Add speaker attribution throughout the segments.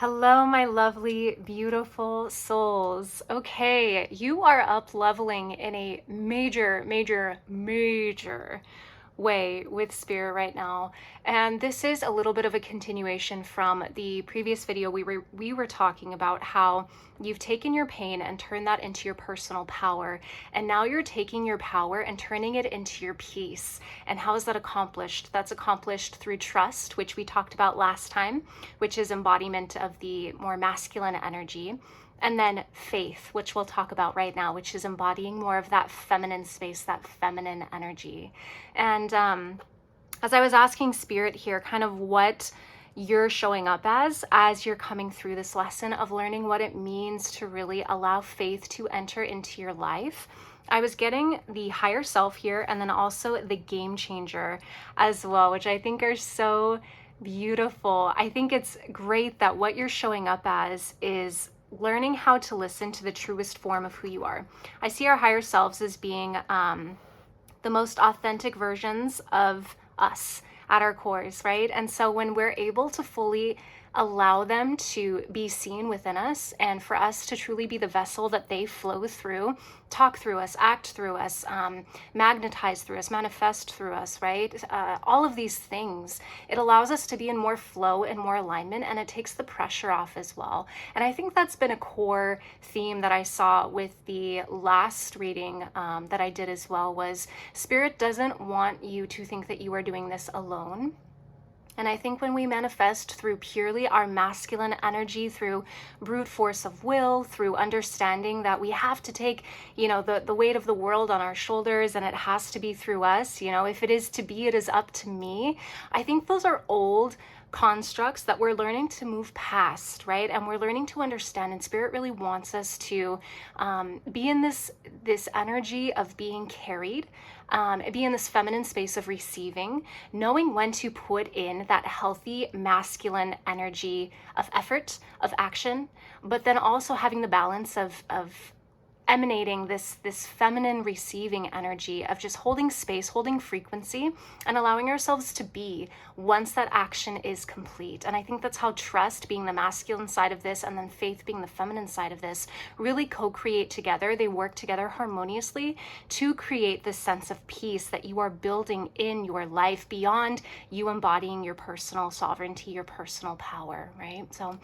Speaker 1: Hello, my lovely, beautiful souls. Okay, you are up leveling in a major, major, major way with spirit right now. And this is a little bit of a continuation from the previous video. We were talking about how you've taken your pain and turned that into your personal power. And now you're taking your power and turning it into your peace. And how is that accomplished? That's accomplished through trust, which we talked about last time, which is embodiment of the more masculine energy. And then faith, which we'll talk about right now, which is embodying more of that feminine space, that feminine energy. And as I was asking spirit here, kind of what you're showing up as you're coming through this lesson of learning what it means to really allow faith to enter into your life, I was getting the higher self here, and then also the game changer as well, which I think are so beautiful. I think it's great that what you're showing up as is learning how to listen to the truest form of who you are. I see our higher selves as being the most authentic versions of us at our cores, right? And so when we're able to fully allow them to be seen within us and for us to truly be the vessel that they flow through, talk through us, act through us, magnetize through us, manifest through us, right? All of these things, it allows us to be in more flow and more alignment, and it takes the pressure off as well. And I think that's been a core theme that I saw with the last reading that I did as well, was Spirit doesn't want you to think that you are doing this alone. And I think when we manifest through purely our masculine energy, through brute force of will, through understanding that we have to take, the weight of the world on our shoulders, and it has to be through us, if it is to be, it is up to me. I think those are old constructs that we're learning to move past, right? And we're learning to understand, and spirit really wants us to be in this energy of being carried, be in this feminine space of receiving, knowing when to put in that healthy masculine energy of effort, of action, but then also having the balance of emanating this feminine receiving energy of just holding space, holding frequency, and allowing ourselves to be once that action is complete. And I think that's how trust, being the masculine side of this, and then faith being the feminine side of this, really co-create together. They work together harmoniously to create this sense of peace that you are building in your life beyond you embodying your personal sovereignty, your personal power, right? So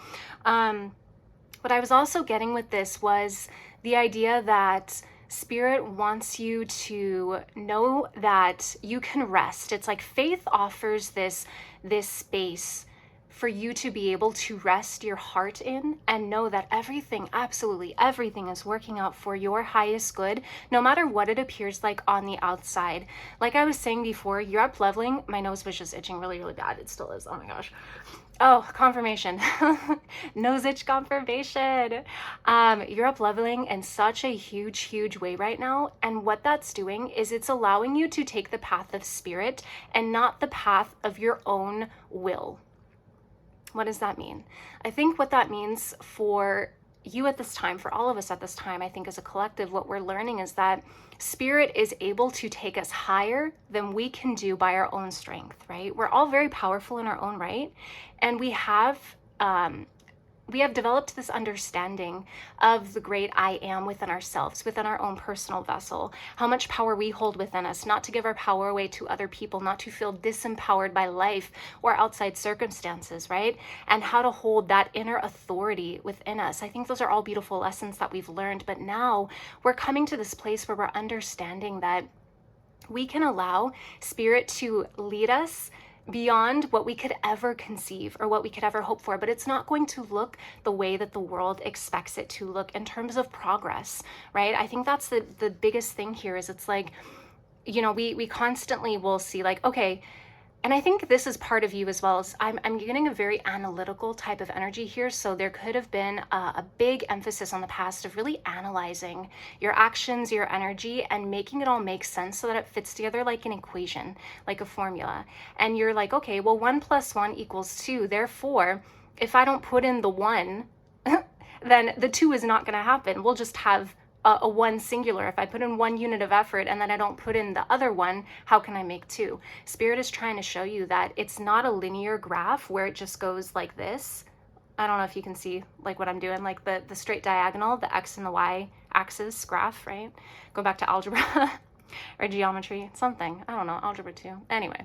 Speaker 1: what I was also getting with this was the idea that spirit wants you to know that you can rest. It's like faith offers this space for you to be able to rest your heart in and know that everything, absolutely everything, is working out for your highest good, no matter what it appears like on the outside. Like I was saying before, you're up leveling. My nose was just itching really, really bad. It still is. Oh my gosh. Oh, confirmation. Nose itch confirmation. You're up leveling in such a huge, huge way right now. And what that's doing is it's allowing you to take the path of spirit and not the path of your own will. What does that mean? I think what that means for you at this time, for all of us at this time, I think as a collective, what we're learning is that spirit is able to take us higher than we can do by our own strength, right? We're all very powerful in our own right. And we have developed this understanding of the great I am within ourselves, within our own personal vessel, how much power we hold within us, not to give our power away to other people, not to feel disempowered by life or outside circumstances, right? And how to hold that inner authority within us. I think those are all beautiful lessons that we've learned, but now we're coming to this place where we're understanding that we can allow spirit to lead us beyond what we could ever conceive or what we could ever hope for, but it's not going to look the way that the world expects it to look in terms of progress, right? I think that's the biggest thing here is it's like, we constantly will see like, okay, and I think this is part of you as well. As I'm getting a very analytical type of energy here. So there could have been a big emphasis on the past of really analyzing your actions, your energy, and making it all make sense so that it fits together like an equation, like a formula. And you're like, okay, well, 1 + 1 = 2. Therefore, if I don't put in the 1, then the 2 is not going to happen. We'll just have a 1 singular. If I put in 1 unit of effort and then I don't put in the other 1, how can I make 2? Spirit is trying to show you that it's not a linear graph where it just goes like this I don't know if you can see like what I'm doing, like the straight diagonal, the X and the Y axis graph, right? Go back to algebra or geometry, something. I don't know, algebra 2. Anyway,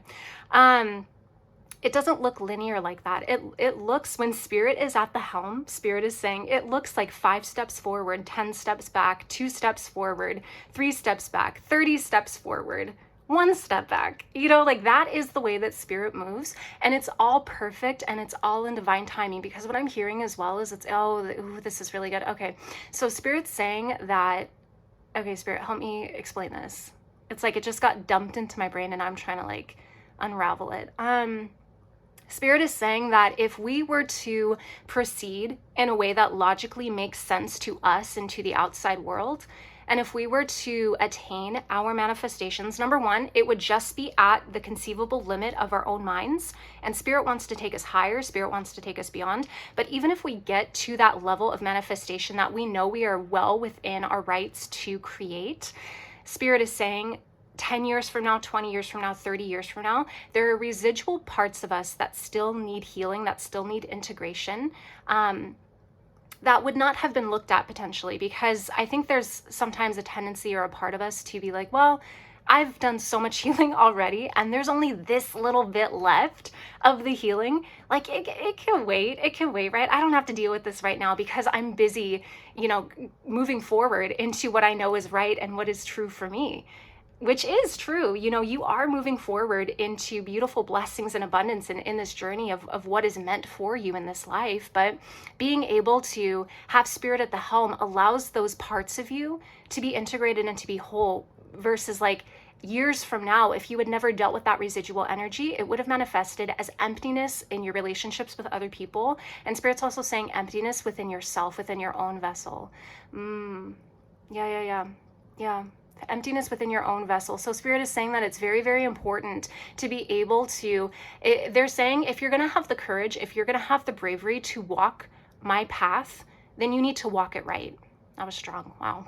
Speaker 1: it doesn't look linear like that. It looks, when spirit is at the helm, spirit is saying, it looks like 5 steps forward, 10 steps back, 2 steps forward, 3 steps back, 30 steps forward, 1 step back. You know, like that is the way that spirit moves, and it's all perfect and it's all in divine timing, because what I'm hearing as well is it's, ooh, this is really good. Okay, so spirit's saying that, okay, spirit, help me explain this. It's like it just got dumped into my brain and I'm trying to like unravel it. Spirit is saying that if we were to proceed in a way that logically makes sense to us and to the outside world, and if we were to attain our manifestations, number one, it would just be at the conceivable limit of our own minds. And spirit wants to take us higher. Spirit wants to take us beyond. But even if we get to that level of manifestation that we know we are well within our rights to create, spirit is saying 10 years from now, 20 years from now, 30 years from now, there are residual parts of us that still need healing, that still need integration, that would not have been looked at potentially, because I think there's sometimes a tendency or a part of us to be like, well, I've done so much healing already and there's only this little bit left of the healing. Like it can wait. It can wait, right? I don't have to deal with this right now because I'm busy, you know, moving forward into what I know is right and what is true for me. Which is true. You know, you are moving forward into beautiful blessings and abundance in this journey of what is meant for you in this life. But being able to have spirit at the helm allows those parts of you to be integrated and to be whole, versus like years from now, if you had never dealt with that residual energy, it would have manifested as emptiness in your relationships with other people. And spirit's also saying emptiness within yourself, within your own vessel. Yeah. Emptiness within your own vessel. So spirit is saying that it's very, very important to be able to, they're saying if you're going to have the courage, if you're going to have the bravery to walk my path, then you need to walk it right. That was strong. Wow.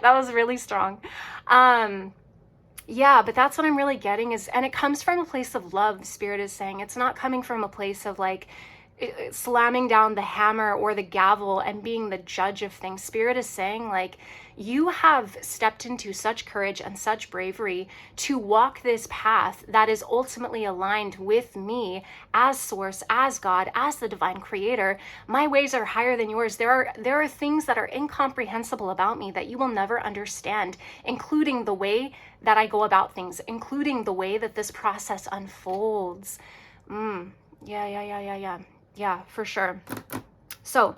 Speaker 1: That was really strong. Yeah, but that's what I'm really getting is, and it comes from a place of love. Spirit is saying it's not coming from a place of like slamming down the hammer or the gavel and being the judge of things. Spirit is saying like, you have stepped into such courage and such bravery to walk this path that is ultimately aligned with me as source, as God, as the divine creator. My ways are higher than yours. There are things that are incomprehensible about me that you will never understand, including the way that I go about things, including the way that this process unfolds. Yeah, for sure. So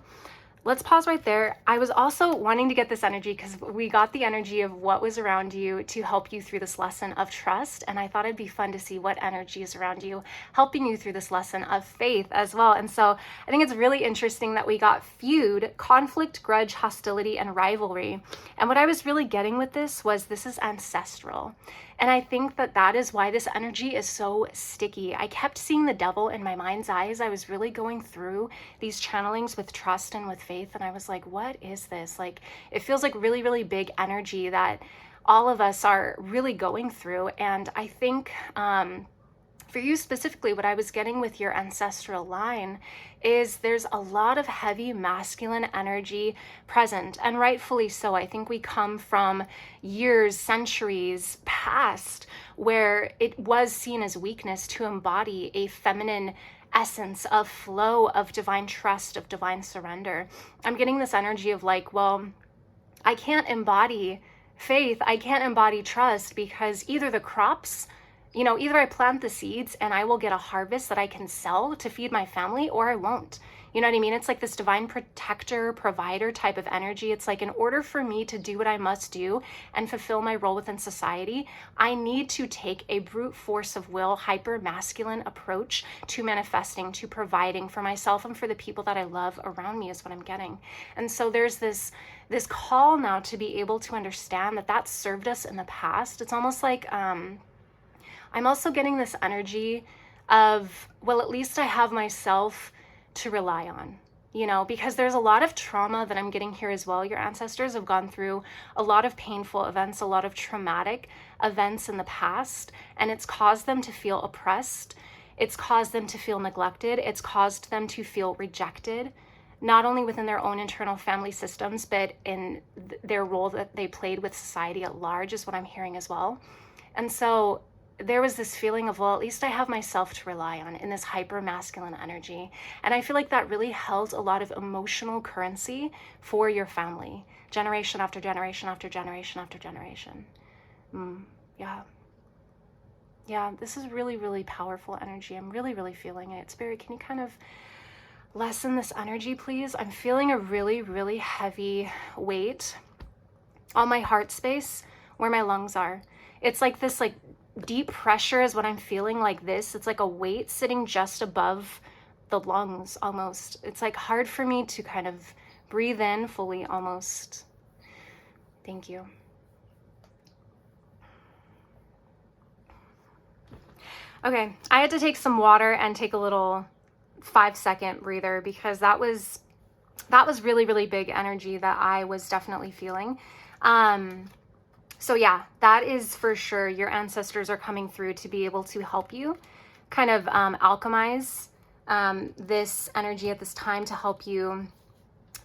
Speaker 1: let's pause right there. I was also wanting to get this energy because we got the energy of what was around you to help you through this lesson of trust. And I thought it'd be fun to see what energy is around you, helping you through this lesson of faith as well. And so I think it's really interesting that we got feud, conflict, grudge, hostility, and rivalry. And what I was really getting with this is ancestral. And I think that is why this energy is so sticky. I kept seeing the devil in my mind's eye as I was really going through these channelings with trust and with faith. And I was like, what is this? Like, it feels like really, really big energy that all of us are really going through. And I think, for you specifically, what I was getting with your ancestral line is there's a lot of heavy masculine energy present, and rightfully so. I think we come from years, centuries past where it was seen as weakness to embody a feminine essence of flow, of divine trust, of divine surrender. I'm getting this energy of like, well, I can't embody faith, I can't embody trust because either the crops, either I plant the seeds and I will get a harvest that I can sell to feed my family, or I won't. You know what I mean? It's like this divine protector, provider type of energy. It's like, in order for me to do what I must do and fulfill my role within society, I need to take a brute force of will, hyper masculine approach to manifesting, to providing for myself and for the people that I love around me, is what I'm getting. And so there's this call now to be able to understand that served us in the past. It's almost like, I'm also getting this energy of, well, at least I have myself to rely on, because there's a lot of trauma that I'm getting here as well. Your ancestors have gone through a lot of painful events, a lot of traumatic events in the past, and it's caused them to feel oppressed It's caused them to feel neglected. It's caused them to feel rejected, not only within their own internal family systems, but in their role that they played with society at large, is what I'm hearing as well. And so there was this feeling of, well, at least I have myself to rely on in this hyper masculine energy. And I feel like that really held a lot of emotional currency for your family, generation after generation after generation after generation. Yeah. Yeah, this is really, really powerful energy. I'm really, really feeling it. Spirit, can you kind of lessen this energy, please? I'm feeling a really, really heavy weight on my heart space where my lungs are. It's like this like deep pressure is what I'm feeling, like this. It's like a weight sitting just above the lungs almost. It's like hard for me to kind of breathe in fully almost. Thank you. Okay, I had to take some water and take a little 5-second breather because that was really, really big energy that I was definitely feeling. So yeah, that is for sure. Your ancestors are coming through to be able to help you kind of alchemize this energy at this time, to help you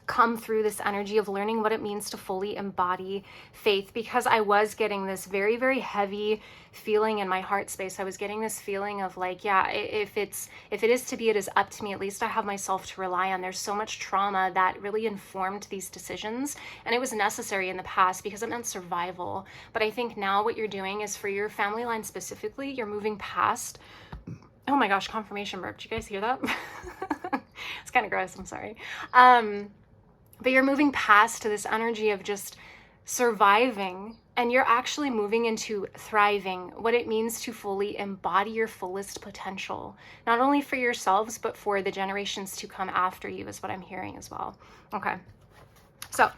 Speaker 1: come through this energy of learning what it means to fully embody faith, because I was getting this very, very heavy feeling in my heart space. I was getting this feeling of like, yeah, if it is to be, it is up to me. At least I have myself to rely on. There's so much trauma that really informed these decisions, and it was necessary in the past because it meant survival. But I think now what you're doing is, for your family line specifically, you're moving past, oh my gosh, confirmation burp. Did you guys hear that? It's kind of gross. I'm sorry. But you're moving past to this energy of just surviving, and you're actually moving into thriving, what it means to fully embody your fullest potential, not only for yourselves, but for the generations to come after you, is what I'm hearing as well. Okay, so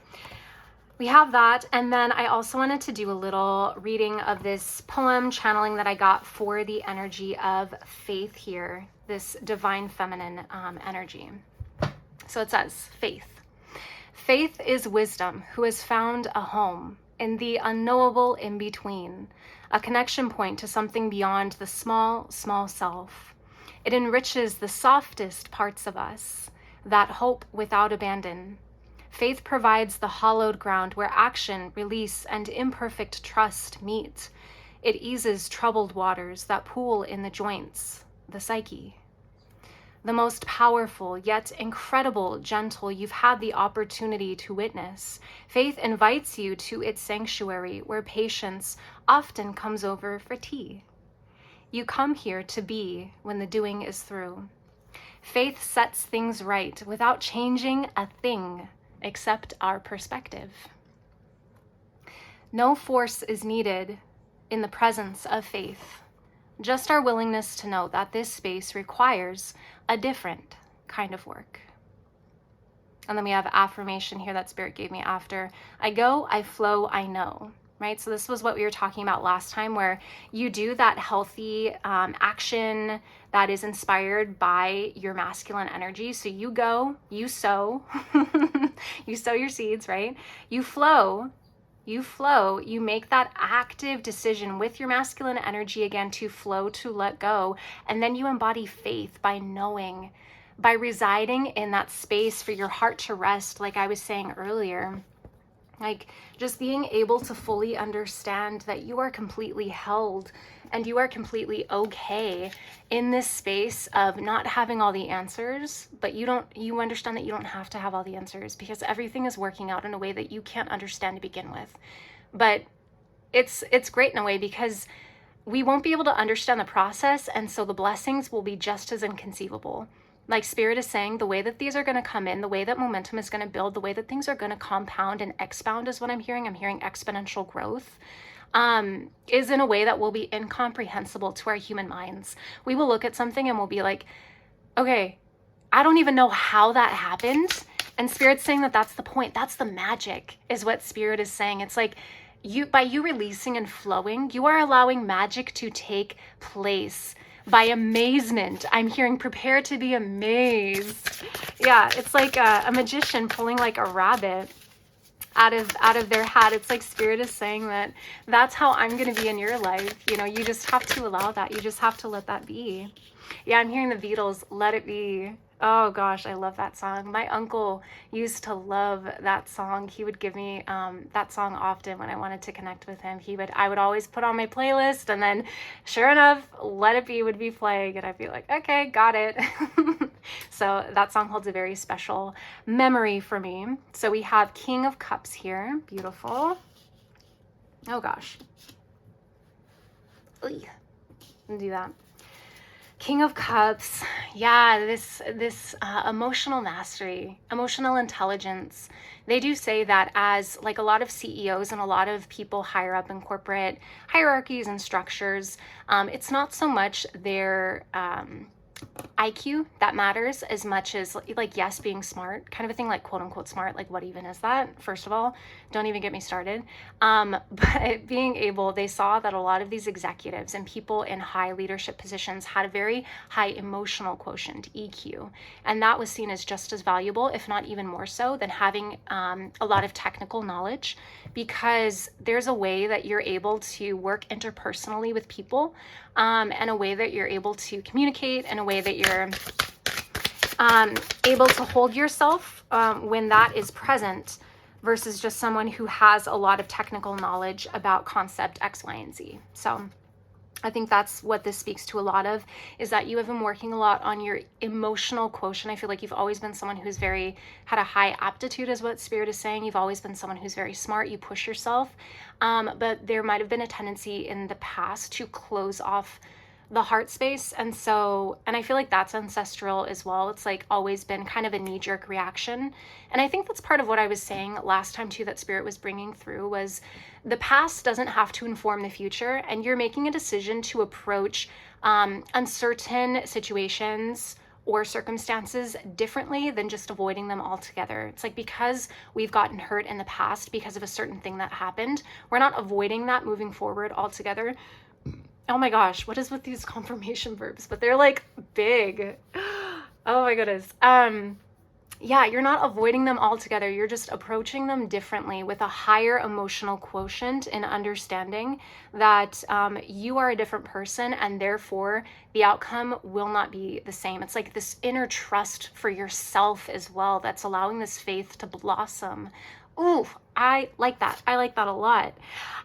Speaker 1: we have that. And then I also wanted to do a little reading of this poem channeling that I got for the energy of faith here, this divine feminine energy. So it says, faith. Faith is wisdom who has found a home in the unknowable in-between, a connection point to something beyond the small, small self. It enriches the softest parts of us, that hope without abandon. Faith provides the hollowed ground where action, release, and imperfect trust meet. It eases troubled waters that pool in the joints, the psyche. The most powerful, yet incredible gentle you've had the opportunity to witness. Faith invites you to its sanctuary, where patience often comes over for tea. You come here to be when the doing is through. Faith sets things right without changing a thing except our perspective. No force is needed in the presence of faith. Just our willingness to know that this space requires a different kind of work. And then we have affirmation here that Spirit gave me after. I go, I flow, I know, right? So this was what we were talking about last time, where you do that healthy action that is inspired by your masculine energy. So you go, you sow, you sow your seeds, right? You flow, you make that active decision with your masculine energy again to flow, to let go. And then you embody faith by knowing, by residing in that space for your heart to rest, like I was saying earlier. Like just being able to fully understand that you are completely held and you are completely okay in this space of not having all the answers, but you understand that you don't have to have all the answers, because everything is working out in a way that you can't understand to begin with. But it's great in a way because we won't be able to understand the process, and so the blessings will be just as inconceivable. Like Spirit is saying, the way that these are going to come in, the way that momentum is going to build, the way that things are going to compound and expound is what I'm hearing. I'm hearing exponential growth. Is in a way that will be incomprehensible to our human minds. We will look at something and we'll be like, okay, I don't even know how that happened. And Spirit's saying that that's the point. That's the magic, is what Spirit is saying. It's like by you releasing and flowing, you are allowing magic to take place. By amazement, I'm hearing prepare to be amazed. Yeah, it's like a magician pulling like a rabbit. out of their hat. It's like Spirit is saying that that's how I'm going to be in your life. You know, you just have to allow that. You just have to let that be. Yeah, I'm hearing the Beatles, Let It Be. Oh gosh, I love that song. My uncle used to love that song. He would give me that song often when I wanted to connect with him. I would always put on my playlist, and then sure enough, Let It Be would be playing, and I'd be like, okay, got it. So that song holds a very special memory for me. So we have King of Cups here. Beautiful. Oh gosh. Oy. Do that. King of Cups, yeah, this emotional mastery, emotional intelligence. They do say that as like a lot of CEOs and a lot of people higher up in corporate hierarchies and structures, it's not so much their IQ that matters as much as like, yes, being smart, kind of a thing, like quote unquote smart, like what even is that? First of all, don't even get me started. But being able, they saw that a lot of these executives and people in high leadership positions had a very high emotional quotient, EQ. And that was seen as just as valuable, if not even more so, than having a lot of technical knowledge, because there's a way that you're able to work interpersonally with people, and a way that you're able to communicate, and a way that you're able to hold yourself when that is present, versus just someone who has a lot of technical knowledge about concept X, Y, and Z. So I think that's what this speaks to a lot of, is that you have been working a lot on your emotional quotient. I feel like you've always been someone who's had a high aptitude, is what Spirit is saying. You've always been someone who's very smart. You push yourself. But there might have been a tendency in the past to close off the heart space. And I feel like that's ancestral as well. It's like always been kind of a knee-jerk reaction. And I think that's part of what I was saying last time too, that Spirit was bringing through, was the past doesn't have to inform the future, and you're making a decision to approach uncertain situations or circumstances differently than just avoiding them altogether. It's like, because we've gotten hurt in the past because of a certain thing that happened, we're not avoiding that moving forward altogether. Oh my gosh, what is with these confirmation verbs? But they're like big. Oh my goodness. Yeah, you're not avoiding them altogether. You're just approaching them differently with a higher emotional quotient, and understanding that you are a different person, and therefore the outcome will not be the same. It's like this inner trust for yourself as well that's allowing this faith to blossom. Ooh, I like that. I like that a lot.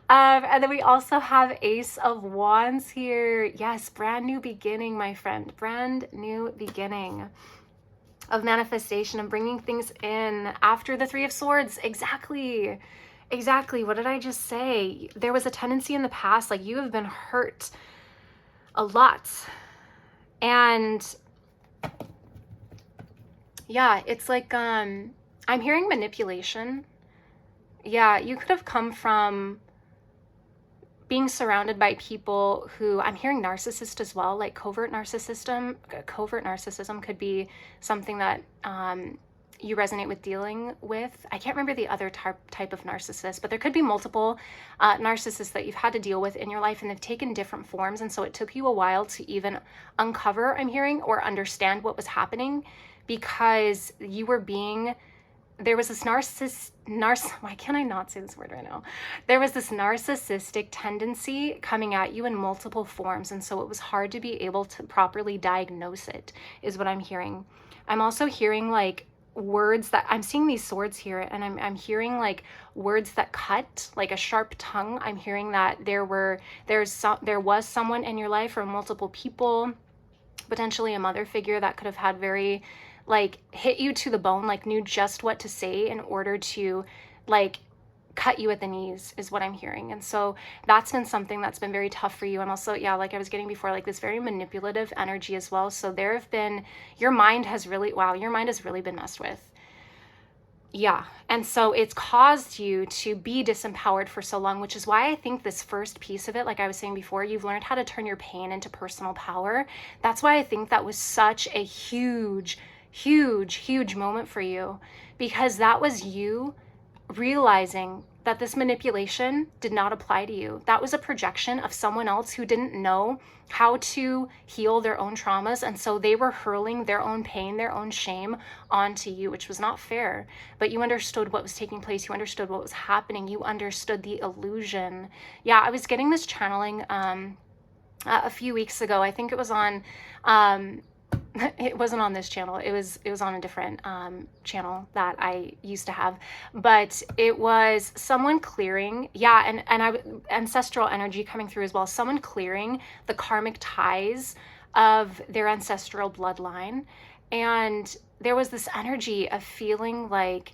Speaker 1: And then we also have Ace of Wands here. Yes, brand new beginning, my friend. Brand new beginning of manifestation and bringing things in after the Three of Swords. Exactly. What did I just say? There was a tendency in the past, like you have been hurt a lot. And yeah, it's like, I'm hearing manipulation. Yeah, you could have come from being surrounded by people who, I'm hearing narcissist as well, like covert narcissism. Covert narcissism could be something that you resonate with dealing with. I can't remember the other type of narcissist, but there could be multiple narcissists that you've had to deal with in your life, and they've taken different forms. And so it took you a while to even uncover, I'm hearing, or understand what was happening, because you were being, there was this why can't I not say this word right now? There was this narcissistic tendency coming at you in multiple forms. And so it was hard to be able to properly diagnose it, is what I'm hearing. I'm also hearing like words that, I'm seeing these swords here, and I'm hearing like words that cut, like a sharp tongue. I'm hearing that there was someone in your life, or multiple people, potentially a mother figure, that could have had very, like, hit you to the bone, like knew just what to say in order to like cut you at the knees, is what I'm hearing. And so that's been something that's been very tough for you. And also, yeah, like I was getting before, like this very manipulative energy as well. So there have been, your mind has really been messed with. Yeah. And so it's caused you to be disempowered for so long, which is why I think this first piece of it, like I was saying before, you've learned how to turn your pain into personal power. That's why I think that was such a huge moment for you, because that was you realizing that this manipulation did not apply to you. That was a projection of someone else who didn't know how to heal their own traumas. And so they were hurling their own pain, their own shame onto you, which was not fair. But you understood what was taking place. You understood what was happening. You understood the illusion. Yeah, I was getting this channeling a few weeks ago. I think it was on it wasn't on this channel. It was on a different channel that I used to have, but it was someone clearing, yeah, and ancestral energy coming through as well. Someone clearing the karmic ties of their ancestral bloodline, and there was this energy of feeling like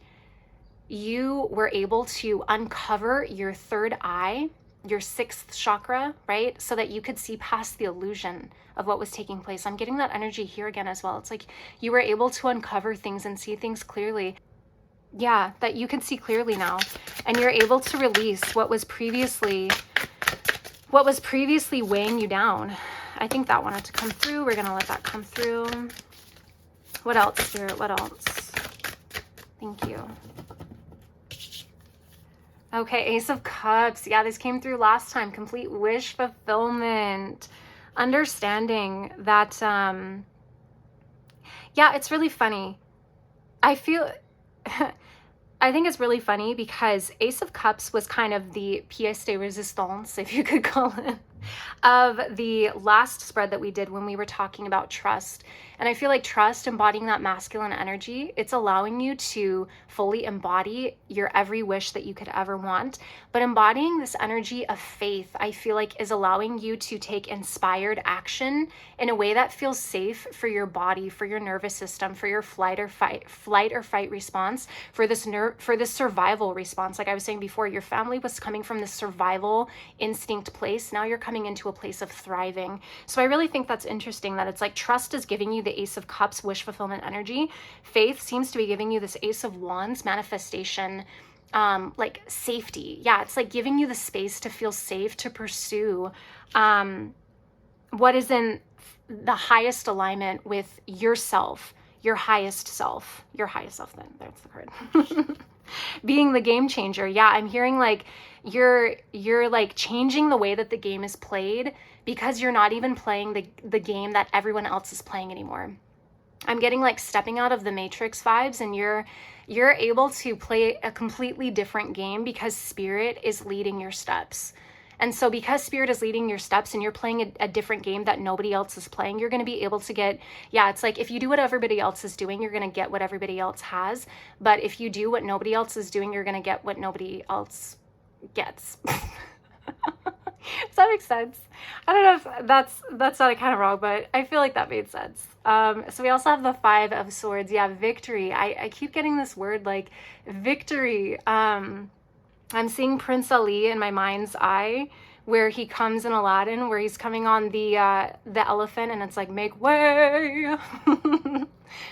Speaker 1: you were able to uncover your third eye, your sixth chakra, right? So that you could see past the illusion of what was taking place. I'm getting that energy here again as well. It's like you were able to uncover things and see things clearly. Yeah, that you can see clearly now. And you're able to release what was previously weighing you down. I think that wanted to come through. We're gonna let that come through. What else, Spirit? What else? Thank you. Okay, Ace of Cups. Yeah, this came through last time. Complete wish fulfillment. Understanding that, yeah, it's really funny. I feel, I think it's really funny because Ace of Cups was kind of the pièce de résistance, if you could call it, of the last spread that we did when we were talking about trust. And I feel like trust, embodying that masculine energy, it's allowing you to fully embody your every wish that you could ever want. But embodying this energy of faith, I feel like, is allowing you to take inspired action in a way that feels safe for your body, for your nervous system, for your flight or fight response, for this survival response. Like I was saying before, your family was coming from this survival instinct place. Now you're coming into a place of thriving. So I really think that's interesting that it's like trust is giving you the Ace of Cups, wish fulfillment energy. Faith seems to be giving you this Ace of Wands, manifestation, like safety. Yeah, it's like giving you the space to feel safe, to pursue what is in the highest alignment with yourself, your highest self then, that's the card. Being the game changer. Yeah, I'm hearing like you're like changing the way that the game is played because you're not even playing the game that everyone else is playing anymore. I'm getting like stepping out of the Matrix vibes, and you're able to play a completely different game because Spirit is leading your steps. And so because Spirit is leading your steps and you're playing a different game that nobody else is playing, you're going to be able to get, yeah, it's like if you do what everybody else is doing, you're going to get what everybody else has. But if you do what nobody else is doing, you're going to get what nobody else gets. Does that make sense? I don't know if that sounded kind of wrong, but I feel like that made sense. So we also have the Five of Swords. Yeah, victory. I keep getting this word like victory. I'm seeing Prince Ali in my mind's eye, where he comes in Aladdin, where he's coming on the elephant, and it's like, make way.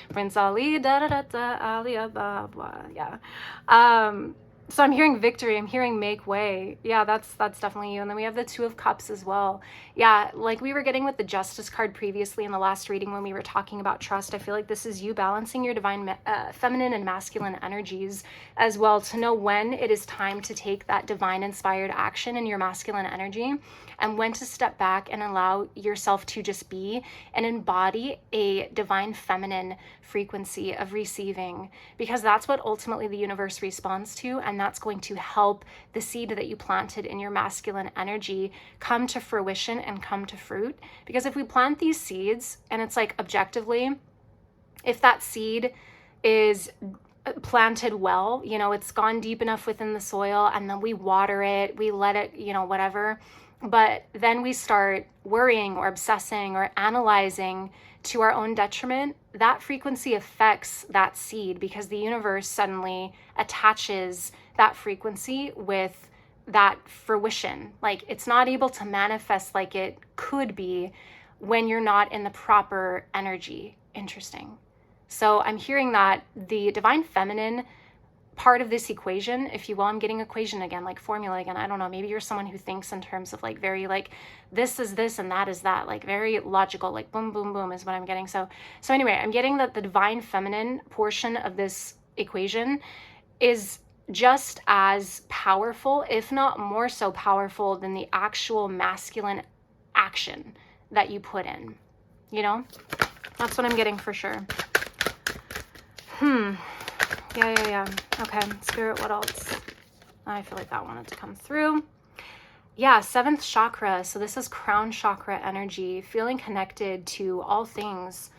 Speaker 1: Prince Ali, da da da da, Ali, blah blah. Yeah. So I'm hearing victory. I'm hearing make way. Yeah, that's definitely you. And then we have the Two of Cups as well. Yeah, like we were getting with the Justice card previously in the last reading when we were talking about trust. I feel like this is you balancing your divine feminine and masculine energies as well, to know when it is time to take that divine inspired action in your masculine energy, and when to step back and allow yourself to just be and embody a divine feminine frequency of receiving, because that's what ultimately the universe responds to, and that's going to help the seed that you planted in your masculine energy come to fruition and come to fruit. Because if we plant these seeds, and it's like objectively, if that seed is planted well, you know, it's gone deep enough within the soil, and then we water it, we let it, you know, whatever, but then we start worrying or obsessing or analyzing to our own detriment, that frequency affects that seed, because the universe suddenly attaches that frequency with that fruition. Like it's not able to manifest like it could be when you're not in the proper energy. Interesting. So I'm hearing that the divine feminine part of this equation, if you will, I'm getting equation again, like formula again. I don't know, maybe you're someone who thinks in terms of like very like this is this and that is that, like very logical, like boom boom boom is what I'm getting. So anyway, I'm getting that the divine feminine portion of this equation is just as powerful, if not more so powerful, than the actual masculine action that you put in. You know, that's what I'm getting for sure. Yeah. Okay, Spirit, what else? I feel like that wanted to come through. Yeah, 7th chakra. So this is crown chakra energy, feeling connected to all things,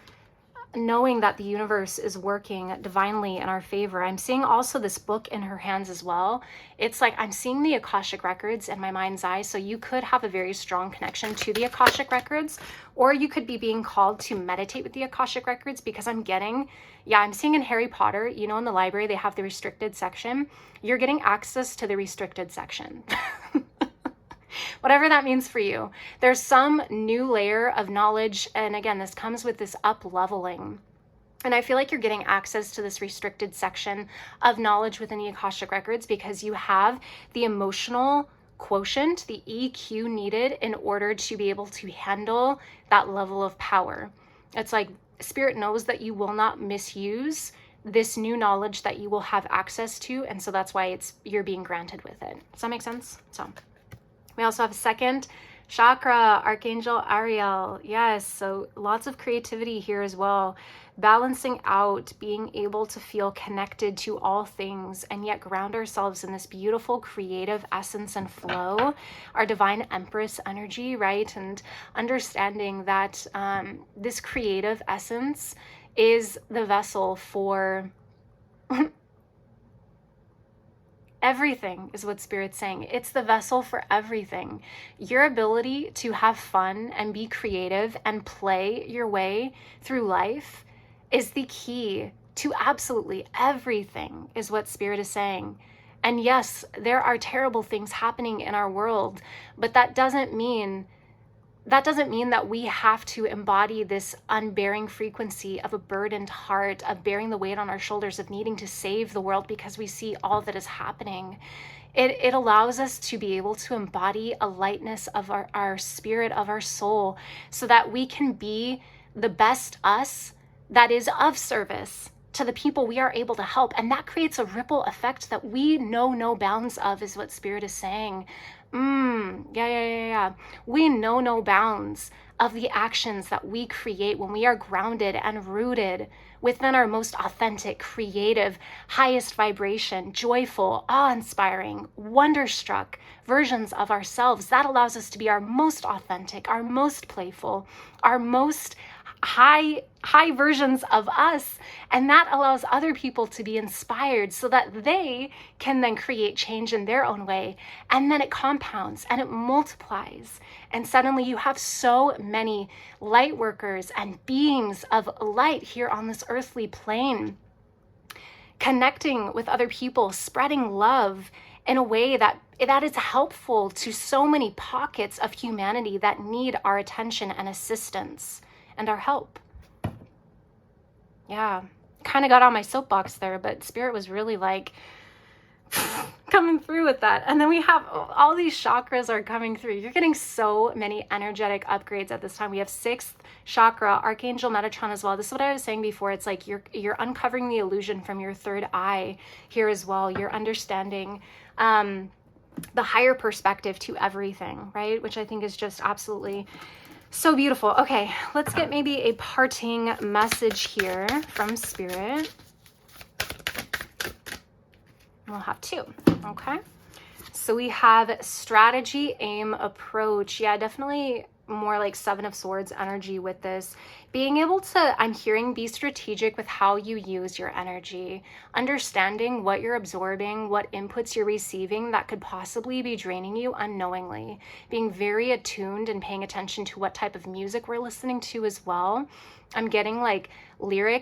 Speaker 1: knowing that the universe is working divinely in our favor. I'm seeing also this book in her hands as well. It's like I'm seeing the Akashic records in my mind's eye. So you could have a very strong connection to the Akashic records, or you could be being called to meditate with the Akashic records, because I'm seeing in Harry Potter, you know, in the library, they have the restricted section. You're getting access to the restricted section. Whatever that means for you. There's some new layer of knowledge. And again, this comes with this up leveling. And I feel like you're getting access to this restricted section of knowledge within the Akashic records, because you have the emotional quotient, the EQ needed in order to be able to handle that level of power. It's like Spirit knows that you will not misuse this new knowledge that you will have access to. And so that's why you're being granted with it. Does that make sense? So we also have a 2nd chakra, Archangel Ariel. Yes, so lots of creativity here as well. Balancing out, being able to feel connected to all things and yet ground ourselves in this beautiful creative essence and flow. Our divine Empress energy, right? And understanding that this creative essence is the vessel for everything, is what Spirit's saying. It's the vessel for everything. Your ability to have fun and be creative and play your way through life is the key to absolutely everything, is what Spirit is saying. And yes, there are terrible things happening in our world, but that doesn't mean that we have to embody this unbearing frequency of a burdened heart, of bearing the weight on our shoulders, of needing to save the world because we see all that is happening. It allows us to be able to embody a lightness of our spirit, of our soul, so that we can be the best us that is of service to the people we are able to help. And that creates a ripple effect that we know no bounds of, is what Spirit is saying. Yeah. We know no bounds of the actions that we create when we are grounded and rooted within our most authentic, creative, highest vibration, joyful, awe-inspiring, wonderstruck versions of ourselves. That allows us to be our most authentic, our most playful, our most high versions of us, and that allows other people to be inspired so that they can then create change in their own way, and then it compounds and it multiplies, and suddenly you have so many light workers and beings of light here on this earthly plane, connecting with other people, spreading love in a way that is helpful to so many pockets of humanity that need our attention and assistance and our help. Yeah, kind of got on my soapbox there, but Spirit was really like coming through with that. And then we have all these chakras are coming through. You're getting so many energetic upgrades at this time. We have 6th chakra, Archangel Metatron as well. This is what I was saying before. It's like you're uncovering the illusion from your 3rd eye here as well. You're understanding the higher perspective to everything, right? Which I think is just absolutely so beautiful. Okay, let's get maybe a parting message here from Spirit. We'll have 2, okay? So we have strategy, aim, approach. Yeah, definitely more like 7 of Swords energy with this. Being able to, I'm hearing, be strategic with how you use your energy, understanding what you're absorbing, what inputs you're receiving that could possibly be draining you unknowingly, being very attuned and paying attention to what type of music we're listening to as well. I'm getting like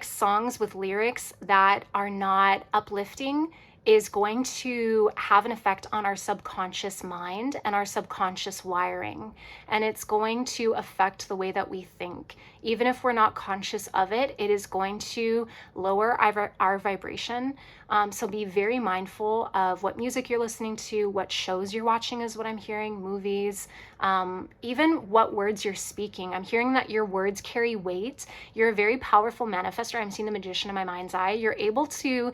Speaker 1: songs with lyrics that are not uplifting is going to have an effect on our subconscious mind and our subconscious wiring. And it's going to affect the way that we think. Even if we're not conscious of it, it is going to lower our vibration. So be very mindful of what music you're listening to, what shows you're watching is what I'm hearing, movies, even what words you're speaking. I'm hearing that your words carry weight. You're a very powerful manifester. I'm seeing the Magician in my mind's eye. You're able to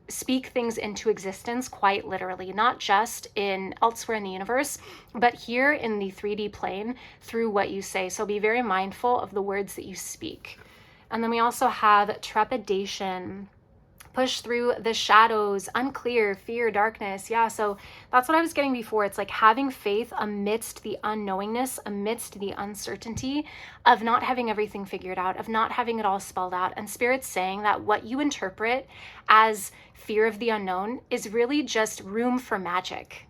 Speaker 1: speak things into existence quite literally, not just in elsewhere in the universe, but here in the 3D plane through what you say. So be very mindful of the words that you speak. And then we also have trepidation, push through the shadows, unclear, fear, darkness. Yeah, so that's what I was getting before. It's like having faith amidst the unknowingness, amidst the uncertainty of not having everything figured out, of not having it all spelled out. And Spirit's saying that what you interpret as fear of the unknown is really just room for magic.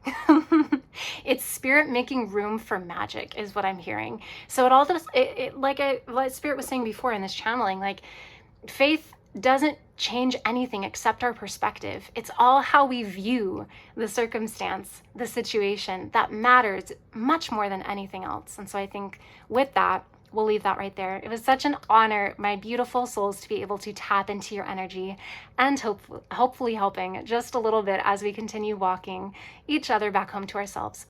Speaker 1: It's Spirit making room for magic is what I'm hearing. So it all just, like Spirit was saying before in this channeling, like faith doesn't change anything except our perspective. It's all how we view the circumstance, the situation, that matters much more than anything else. And so I think with that, we'll leave that right there. It was such an honor, my beautiful souls, to be able to tap into your energy and hopefully helping just a little bit as we continue walking each other back home to ourselves.